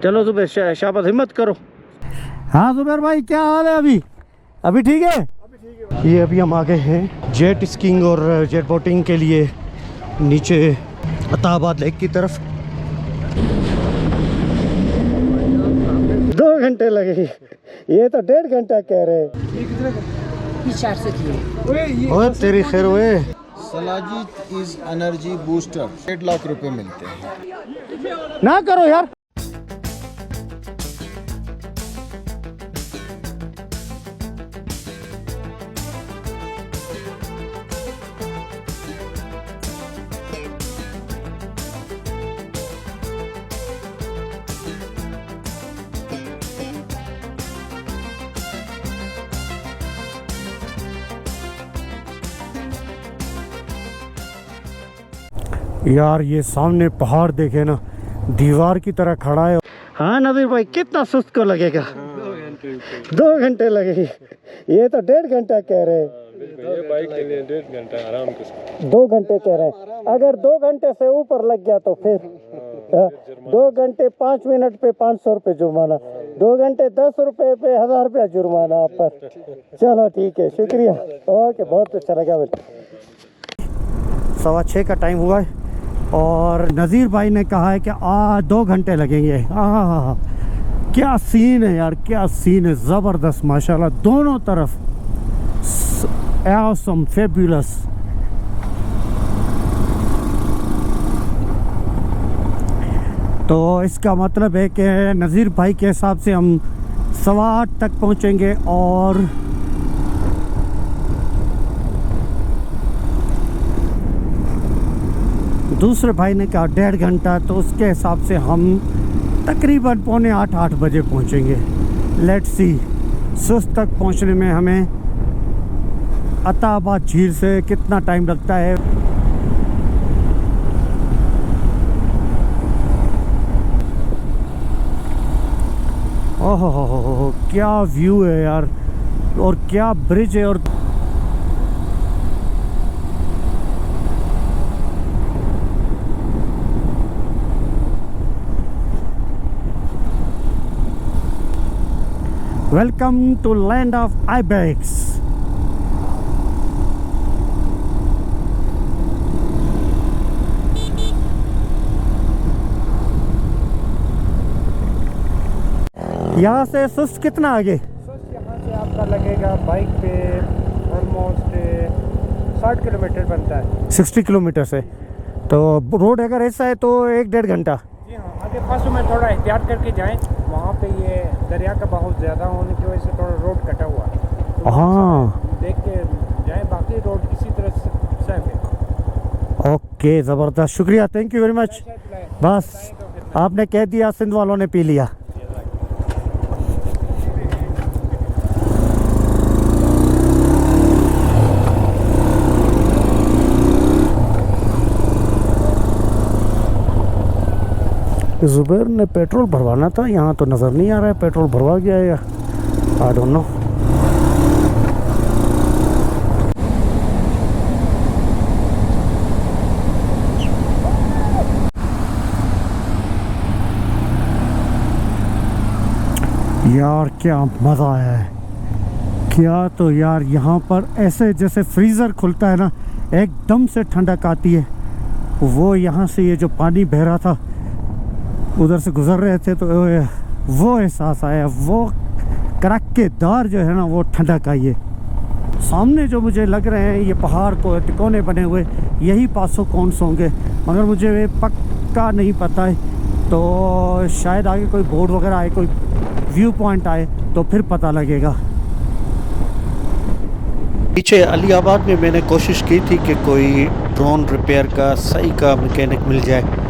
चलो जुबैर, शाबाश, हिम्मत करो। हाँ जुबैर भाई, क्या हाल है? अभी ठीक है। ये अभी हम आ गए हैं जेट स्कीइंग और जेट बोटिंग के लिए नीचे अताबाद लेक की तरफ। 2 घंटे लगेंगे, ये तो 1.5 घंटा कह रहे हैं। ओए तेरी खैर हुए। Shilajit is energy booster 1.5 lakh रुपए मिलते हैं। ना करो यार। यार ये सामने पहाड़ देखे ना, दीवार की तरह खड़ा है। हाँ नज़ीर भाई, कितना सुस्त को लगेगा? 2 घंटे लगेंगे, ये तो 1.5 घंटा कह रहे हैं। ये बाइक के लिए 1.5 घंटा आराम के साथ। 2 घंटे कह रहे हैं, अगर 2 घंटे से ऊपर लग गया तो फिर 2 घंटे 5 मिनट पे 500 रुपये जुर्माना, 2 घंटे 10 रुपये पे 1000 रुपया जुर्माना आप पर। चलो ठीक है, शुक्रिया, ओके, बहुत अच्छा लगा। 6:15 का टाइम हुआ है और नज़ीर भाई ने कहा है कि 2 घंटे लगेंगे। हाँ, क्या सीन है यार, क्या सीन है, ज़बरदस्त माशाल्लाह, दोनों तरफ ऑसम, फेब्युलस। तो इसका मतलब है कि नज़ीर भाई के हिसाब से हम 8:15 तक पहुंचेंगे और दूसरे भाई ने कहा 1.5 घंटा, तो उसके हिसाब से हम तकरीबन 7:45-8 बजे पहुंचेंगे। लेट्स सी सुस्त तक पहुंचने में हमें अताबाद झील से कितना टाइम लगता है। ओहो, क्या व्यू है यार, और क्या ब्रिज है। और welcome to land of ibex. यहाँ से सुस्त कितना आगे? सुस्त यहाँ से आपका लगेगा बाइक पे ऑलमोस्ट 60 किलोमीटर बनता है। 60 किलोमीटर से, तो रोड अगर ऐसा है तो 1-1.5 घंटा। जी हाँ, आगे फर्स्ट में थोड़ा एहतियात करके जाएं, वहाँ पे ये दरिया का बहाव ज़्यादा होने की वजह से थोड़ा रोड कटा हुआ है, तो हाँ देख के जाएं, बाकी रोड इसी तरह सेफ है। ओके, ज़बरदस्त, शुक्रिया, थैंक यू वेरी मच। बस आपने कह दिया, सिंध वालों ने पी लिया। जुबैर ने पेट्रोल भरवाना था, यहाँ तो नज़र नहीं आ रहा है पेट्रोल भरवा गया है या आई डोंट नो। यार क्या मज़ा आया है, क्या तो यार यहाँ पर ऐसे जैसे फ्रीज़र खुलता है ना, एकदम से ठंडक आती है। वो यहाँ से ये जो पानी बह रहा था, उधर से गुजर रहे थे तो वो एहसास आया, वो कड़ाकेदार जो है ना, वो ठंडक आई है। सामने जो मुझे लग रहे हैं ये पहाड़ को तिकोने बने हुए, यही पासो कौन से होंगे, मगर मुझे पक्का नहीं पता है। तो शायद आगे कोई बोर्ड वगैरह आए, कोई व्यू पॉइंट आए तो फिर पता लगेगा। पीछे अलीआबाद में मैंने कोशिश की थी कि कोई ड्रोन रिपेयर का सही का मैकेनिक मिल जाए,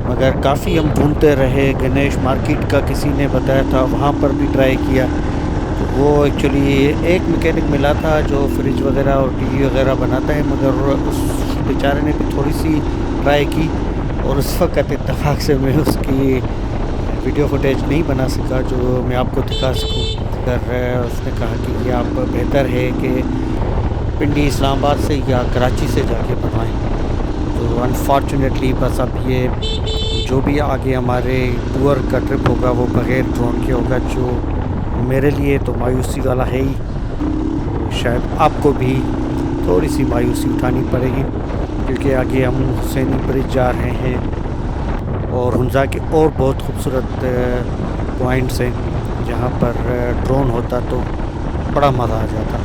मगर काफ़ी हम ढूंढते रहे। गणेश मार्केट का किसी ने बताया था, वहाँ पर भी ट्राई किया, तो वो एक्चुअली एक मैकेनिक मिला था जो फ्रिज वगैरह और टीवी वगैरह बनाता है, मगर उस बेचारे ने भी थोड़ी सी ट्राई की और उस वक्त इत्तेफाक से मैं उसकी वीडियो फुटेज नहीं बना सका जो मैं आपको दिखा सकूं। अगर उसने कहा कि ये आप बेहतर है कि पिंडी इस्लामाबाद से या कराची से जाके बनवाएं, तो अनफॉर्चुनेटली बस अब ये जो भी आगे हमारे टूर का ट्रिप होगा वो बग़ैर ड्रोन के होगा, जो मेरे लिए तो मायूसी वाला है ही। शायद आपको भी थोड़ी सी मायूसी उठानी पड़ेगी क्योंकि आगे हम हुसैनी ब्रिज जा रहे हैं और हुंजा के और बहुत खूबसूरत पॉइंट्स हैं जहाँ पर ड्रोन होता तो बड़ा मज़ा आ जाता।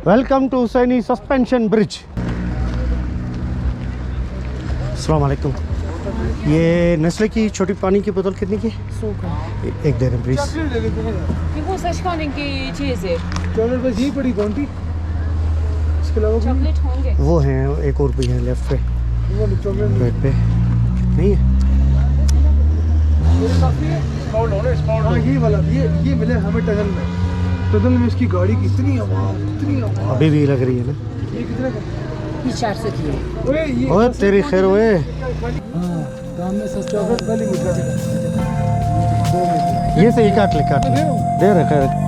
Welcome to Hussaini suspension bridge. अस्सलाम वालेकुम। ये नेस्ले की छोटी पानी की बोतल कितनी की? 100 का। एक दे रहे प्लीज। चॉकलेट होंगे। वो हैं, एक और भी है लेफ्ट पे राइट पे नहीं है। हाँ ये वाला ये मिले हमें टनल में इसकी गाड़ी की इतनी आवाज़ अभी भी लग रही है ना। ये कितने का? 400 की है। ओए तेरी खैर ओए। दाम में सस्ता वाली मीठा ये से एक काट ले दे रहे खैर।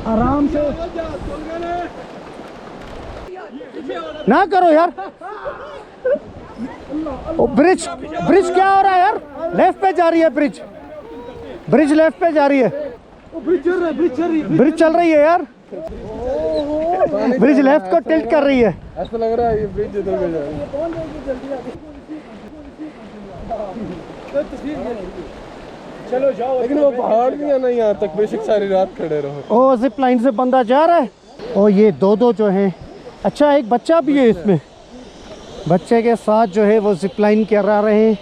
आराम से ना करो यार। ओ ब्रिज क्या हो रहा है यार? लेफ्ट पे जा रही है ब्रिज लेफ्ट पे जा रही है। ब्रिज चल रही है यार। ब्रिज लेफ्ट को टिल्ट कर रही है। ऐसा लग रहा है ये ब्रिज इधर पे जा रही है। चलो जाओ। लेकिन वो पहाड़ भी है ना, यहाँ तक बेशक सारी रात खड़े रहो। ओ जिप लाइन से बंदा जा रहा है। ओ ये दो जो हैं। अच्छा एक बच्चा भी है इसमें। बच्चे के साथ जो है वो जिप लाइन करा रहे हैं।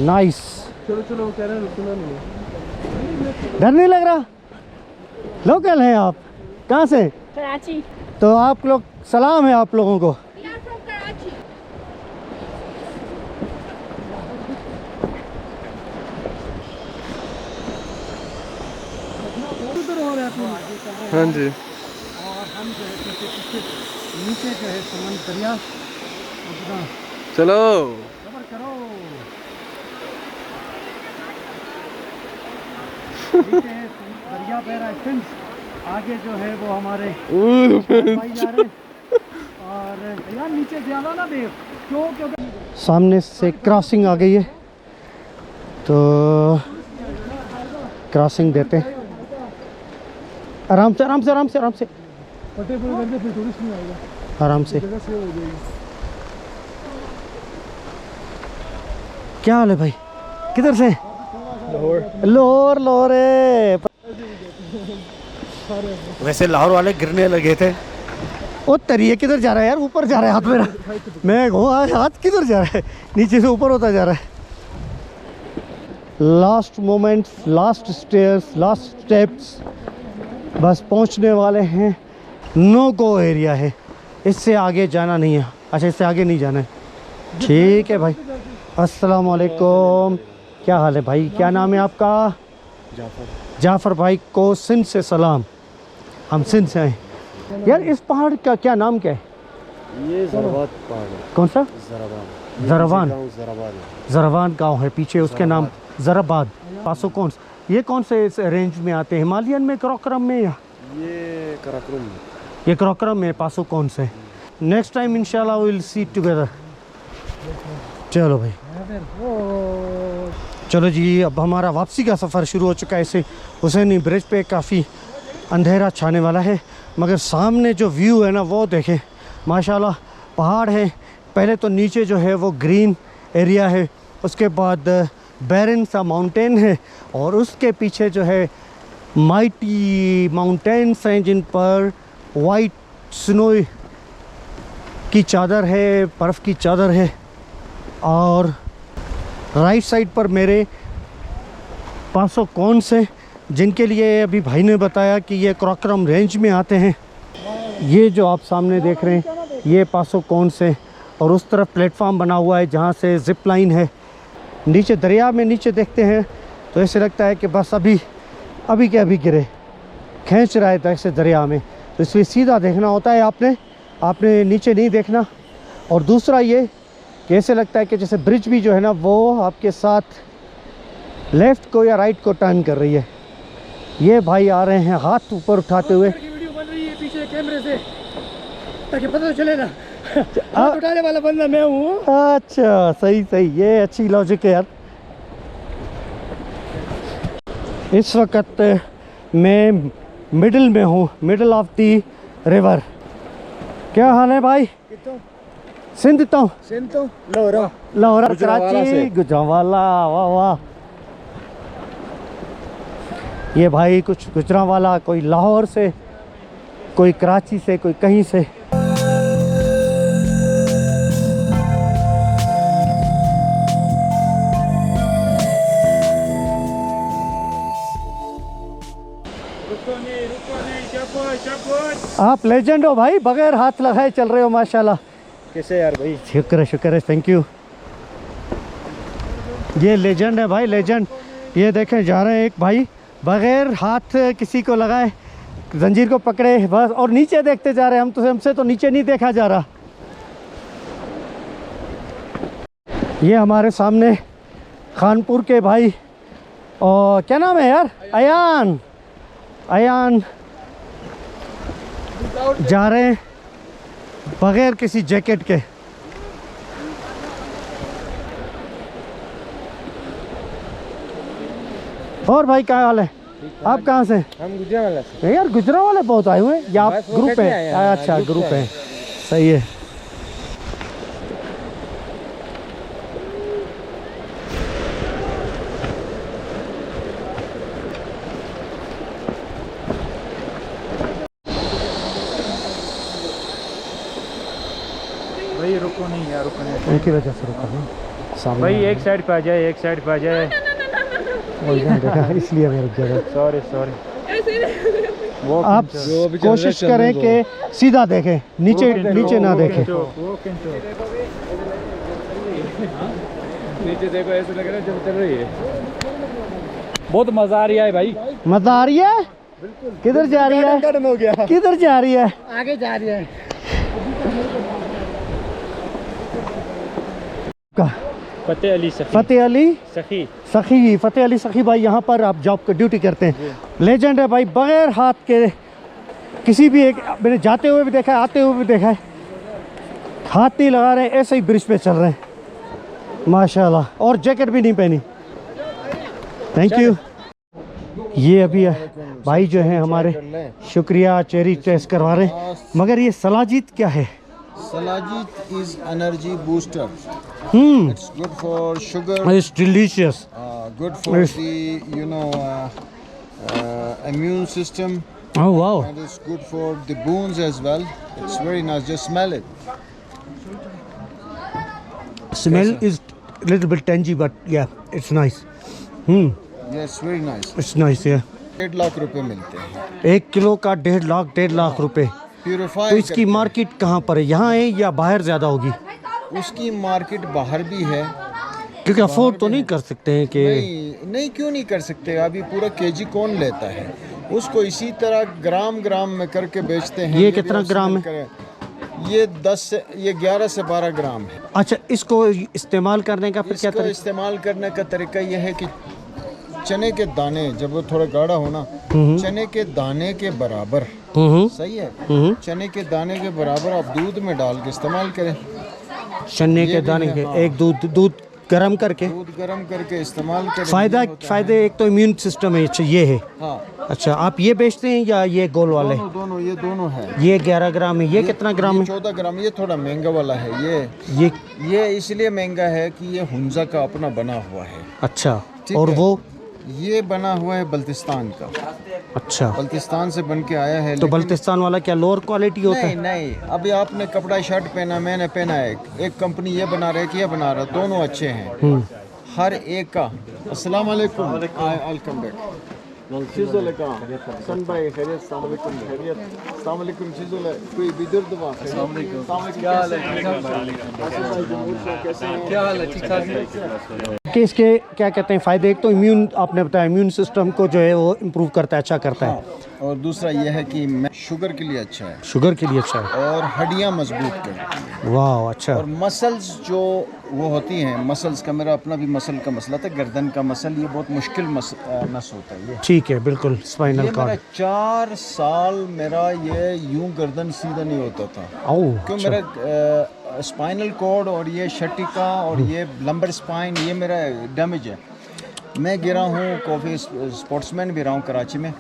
नाइस। चलो वो कह रहे हैं सुना नहीं। डर नहीं लग रहा? लोकल हैं आप? कहाँ से? कराची। तो आप लोग सलाम है आप लोगों को। हाँ जी। और हम जो है नीचे जो है समंदर दरिया अपना चलो कवर करो। नीचे है दरिया बह रहा है सिंध। आगे जो है वो हमारे भाई जा रहे हैं। और यार नीचे ज्यादा ना देख क्योंकि सामने से क्रॉसिंग आ गई है तो क्रॉसिंग देते हैं। आराम से आराम से आराम से आराम से आराम से। क्या हाल है भाई? किधर से? लाहौर है। वैसे लाहौर वाले गिरने लगे थे। ओ तरिए किधर जा रहा है यार? ऊपर जा रहा है हाथ मेरा। मैं हाथ किधर जा रहा है? नीचे से ऊपर होता जा रहा है। Last moments, last stairs, last steps, बस पहुंचने वाले हैं। नो गो एरिया है, इससे आगे जाना नहीं है। अच्छा इससे आगे नहीं जाना है, ठीक है भाई। अस्सलाम वालेकुम, क्या हाल है भाई? क्या नाम है आपका? जाफ़र भाई को सिंध से सलाम। हम सिंध से आए यार। इस पहाड़ का क्या नाम क्या है? ये ज़रवाद पहाड़ है। कौन सा? ज़रवान। ज़रवान गाँव है पीछे, उसके नाम ज़राबाद। पासो कौन ये कौन से इस रेंज में आते हैं? हिमालयन में, कराकोरम में या ये कराकोरम में? ये कराकोरम में। पासो कौन से? नेक्स्ट टाइम इंशाल्लाह विल सी टुगेदर। चलो भाई, चलो जी। अब हमारा वापसी का सफ़र शुरू हो चुका है। इसे हुसैनी ब्रिज पे काफ़ी अंधेरा छाने वाला है, मगर सामने जो व्यू है ना वो देखें माशाल्लाह। पहाड़ है, पहले तो नीचे जो है वो ग्रीन एरिया है, उसके बाद बैरन सा माउंटेन है, और उसके पीछे जो है माइटी माउंटेन्स हैं जिन पर वाइट स्नो की चादर है, बर्फ़ की चादर है। और राइट साइड पर मेरे पासो कौन से, जिनके लिए अभी भाई ने बताया कि ये कराकोरम रेंज में आते हैं। ये जो आप सामने देख रहे हैं ये पासो कौन से, और उस तरफ प्लेटफॉर्म बना हुआ है जहाँ से जिप लाइन है। नीचे दरिया में नीचे देखते हैं तो ऐसे लगता है कि बस अभी के अभी गिरे, खींच रहा है तो ऐसे दरिया में, तो इसलिए सीधा देखना होता है आपने नीचे नहीं देखना। और दूसरा ये कि ऐसे लगता है कि जैसे ब्रिज भी जो है ना वो आपके साथ लेफ़्ट को या राइट को टर्न कर रही है। ये भाई आ रहे हैं हाथ ऊपर उठाते हुए। वीडियो बन रही है पीछे कैमरे से ताकि पता चले ना हाथ उठाने वाला बंदा मैं हूँ। अच्छा सही, ये अच्छी लॉजिक है यार। इस वक्त मैं मिडिल में हूँ, मिडिल ऑफ दी रिवर। क्या हाल है भाई? सिंध तो लाहौर कराची गुजरावाला, वाह वाह। ये भाई कुछ गुजरावाला, कोई लाहौर से, कोई कराची से, कोई कहीं से। आप लेजेंड हो भाई, बगैर हाथ लगाए चल रहे हो माशाल्लाह। कैसे यार भाई? शुक्र है, थैंक यू। ये लेजेंड है भाई, लेजेंड। ये देखें जा रहे हैं एक भाई बगैर हाथ किसी को लगाए, जंजीर को पकड़े बस, और नीचे देखते जा रहे हैं। हमसे तो नीचे नहीं देखा जा रहा। ये हमारे सामने खानपुर के भाई, और क्या नाम है यार? अयान जा रहे हैं बगैर किसी जैकेट के। और भाई क्या हाल है? आप कहाँ से? हम गुजरावाला से। यार गुजरावाले बहुत आए हुए हैं, या आप बस वो ग्रुप करने है? आए हैं, अच्छा ग्रुप ग्रुप से है, सही है। भाई रुको नहीं यार, रुको नहीं एक ही वजह से रुका हूँ सामने। भाई, एक साइड पे आ जाए, एक साइड पे आ जाए। देखा इसलिए मैं रुक गया। सॉरी आप कोशिश करें कि सीधा देखें, नीचे ना देखें। नीचे देखो, ऐसे लग रहा है जब चल रही है। बहुत मजा आ रहा है भाई। मजा आ रही है? किधर जा रही है? हो गया, किधर जा रही है? आगे जा रही है। फतेह अली सखी। फतेह अली सखी। फतेह अली सखी भाई यहाँ पर आप जॉब का ड्यूटी करते हैं। लेजेंड है भाई, बगैर हाथ के किसी भी एक, मैंने जाते हुए भी देखा है, आते हुए भी देखा है, हाथ नहीं लगा रहे, ऐसे ही ब्रिज पे चल रहे हैं माशाल्लाह, और जैकेट भी नहीं पहनी। Thank you. ये अभी भाई जो है हमारे, शुक्रिया, चेरी टेस्ट करवा रहे हैं। मगर ये सलाजीत क्या है? Salajit is energy booster. Hmm. It's good for sugar. It's delicious. Good for Yes. the immune system, Oh wow. and it's good for the bones as well. It's very nice. Just smell it. Smell is a little bit tangy, but yeah, it's nice. Yeah, it's very nice. It's nice, yeah. 1.5 lakh रुपए मिलते हैं। 1 kilo का 1.5 लाख रुपए। Purify तो इसकी market कहाँ पर है? यहाँ है या बाहर ज़्यादा होगी? उसकी मार्केट बाहर भी है। क्योंकि अफोर्ड तो नहीं कर सकते हैं कि नहीं, क्यों नहीं कर सकते? अभी पूरा केजी कौन लेता है? उसको इसी तरह ग्राम में करके बेचते हैं। ये भी कितना आप ग्राम समझ करें। ये 11 से 12 ग्राम है। अच्छा, इसको इस्तेमाल करने का फिर क्या इसको तरीका? इस्तेमाल करने का तरीका यह है कि चने के दाने, जब वो थोड़ा गाढ़ा हो ना, चने के दाने के बराबर, सही है, चने के दाने के बराबर आप दूध में डाल के इस्तेमाल करें। चने के दाने के एक दूध गरम करके, दूध गरम करके इस्तेमाल करें। फायदे एक तो इम्यून सिस्टम है। अच्छा ये है। हाँ। अच्छा, आप ये बेचते हैं या ये गोल वाले? दोनों ये दोनों है। ये 11 ग्राम है। ये कितना ग्राम है? 14 ग्राम। ये थोड़ा महंगा वाला है। ये इसलिए महंगा है कि ये हुंजा का अपना बना हुआ है। अच्छा, ठीक और है। वो ये बना हुआ है बल्तिस्तान का। अच्छा, बल्तिस्तान से बन के आया है। तो बल्तिस्तान वाला क्या लोअर क्वालिटी होता है? नहीं, अभी आपने कपड़ा शर्ट पहना, मैंने पहना है, एक कंपनी ये बना रही है कि ये बना रहा है, दोनों अच्छे हैं हर एक का। अस्सलाम वालेकुम, आई विल कम बैक। चीज़ों का सन भाई खैरियत अस्सलाम वालेकुम खैरियत अस्सलाम वालेकुम चीज़ों कोई बिदर दुआ अस्सलाम वालेकुम क्या हाल है क्या हाल है ठीक ठाक कि इसके क्या कहते हैं फ़ायदे? एक तो इम्यून, आपने बताया इम्यून सिस्टम को जो है वो इम्प्रूव करता है, अच्छा करता है, और दूसरा ये है कि शुगर के लिए अच्छा है शुगर के लिए अच्छा है, और हड्डियाँ मजबूत करती हैं, वाह अच्छा, और मसल्स जो वो होती हैं, मसल्स का मेरा अपना भी मसल का मसला था, गर्दन का मसल, ये बहुत मुश्किल नस होता है ये। ठीक है बिल्कुल, स्पाइनल ये मेरा कॉर्ड। 4 साल मेरा ये यूं गर्दन सीधा नहीं होता था, क्यों मेरा स्पाइनल कॉर्ड और ये शटिका और ये लंबर स्पाइन ये मेरा डैमेज है। मैं गिरा हूँ, काफ़ी स्पोर्ट्समैन भी रहा हूँ कराची में,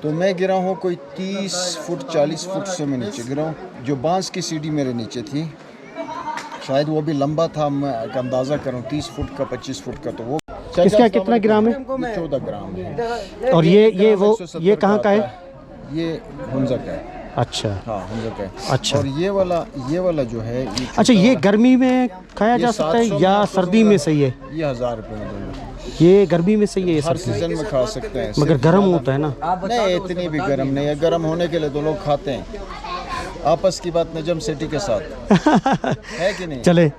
तो मैं गिरा हूँ कोई 30 फुट 40 फुट से मैं नीचे गिरा हूँ, जो बांस की सीढ़ी मेरे नीचे थी, शायद वो भी लंबा था, मैं एक अंदाज़ा करूँ 30 फुट का 25 फुट का, तो वो इसका कितना ग्राम है? 14 ग्राम है। और ये वो ये कहाँ का है? ये हमजा का है। अच्छा हाँ हमजा का है। अच्छा, और ये वाला जो है ये अच्छा ये गर्मी में खाया जा सकता है या सर्दी में सही है? ये 1000 रुपये में दूंगा। ये गर्मी में सही है, ये हर सर्दी सीजन में खा सकते हैं, मगर गर्म होता है ना? नहीं इतनी भी गर्म नहीं है, गर्म होने के लिए तो लोग खाते हैं, आपस की बात नजम सिटी के साथ है कि नहीं। चले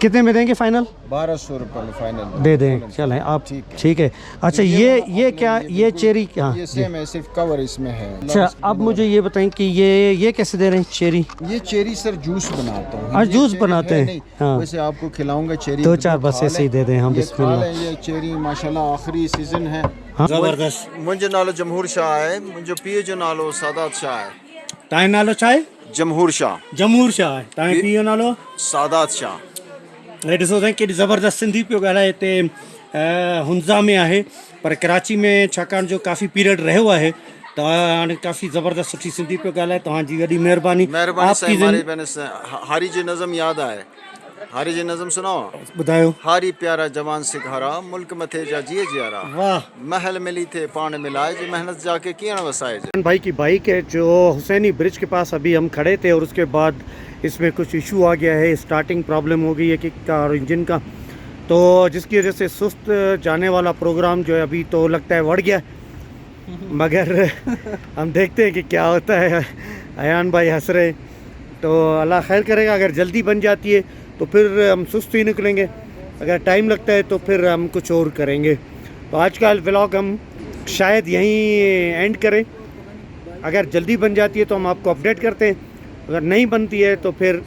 कितने में देंगे फाइनल? 1200 रुपये में फाइनल दे दें, चलें आप, ठीक है। अच्छा ये क्या, ये चेरी क्या? ये सेम है, सिर्फ कवर इसमें है। अच्छा अब मुझे ये बताएं कि ये कैसे दे रहे हैं चेरी? ये चेरी सर जूस बनाता हूँ। आज जूस बनाते हैं? हाँ, वैसे आपको खिलाऊंगा चेरी, 2-4 बस ऐसे ही दे दें हम, बिस्मिल्लाह। ये चेरी माशाल्लाह आखिरी सीजन है। ज़बरदस्त। मुंहिंजो नालो जमहूर शाह है, मुंहिंजो पीउ जो नालो सादात शाह है। तव्हां नालो छा आहे? जमहूर शाह। जमहूर शाह आहे। तव्हां पीउ जो नालो? सादात शाह। ॾिसो साईं केॾी ज़बरदस्त सिंधी पियो ॻाल्हाए, हिते हुंज़ा में आहे, पर कराची में छाकाणि जो काफ़ी पीरियड रहियो आहे त हाणे काफ़ी ज़बरदस्त सुठी सिंधी पियो ॻाल्हाए। तव्हांजी वॾी महिरबानी। साईं, हमारी बहन से हारी जी नज़म याद आए, हारी जी नज़म सुनाओ। ॿुधायो। हारी प्यारा जवान सिखारा, मुल्क मथे जा जिए जियारा, वाह। महल मिली थे पान मिलाए, जी मेहनत जाके किया न वसाए। भाई की बाइक है जो हुसैनी ब्रिज के पास अभी हम खड़े थे, और उसके बाद इसमें कुछ इशू आ गया है, स्टार्टिंग प्रॉब्लम हो गई है किक का और इंजन का, तो जिसकी वजह से सुस्त जाने वाला प्रोग्राम जो है अभी तो लगता है बढ़ गया, मगर हम देखते हैं कि क्या होता है। अयान भाई हंस रहे, तो अल्लाह खैर करेगा। अगर जल्दी बन जाती है तो फिर हम सुस्त ही निकलेंगे, अगर टाइम लगता है तो फिर हम कुछ और करेंगे। तो आज का व्लॉग हम शायद यहीं एंड करें। अगर जल्दी बन जाती है तो हम आपको अपडेट करते हैं, अगर नहीं बनती है तो फिर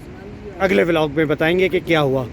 अगले व्लॉग में बताएंगे कि क्या हुआ।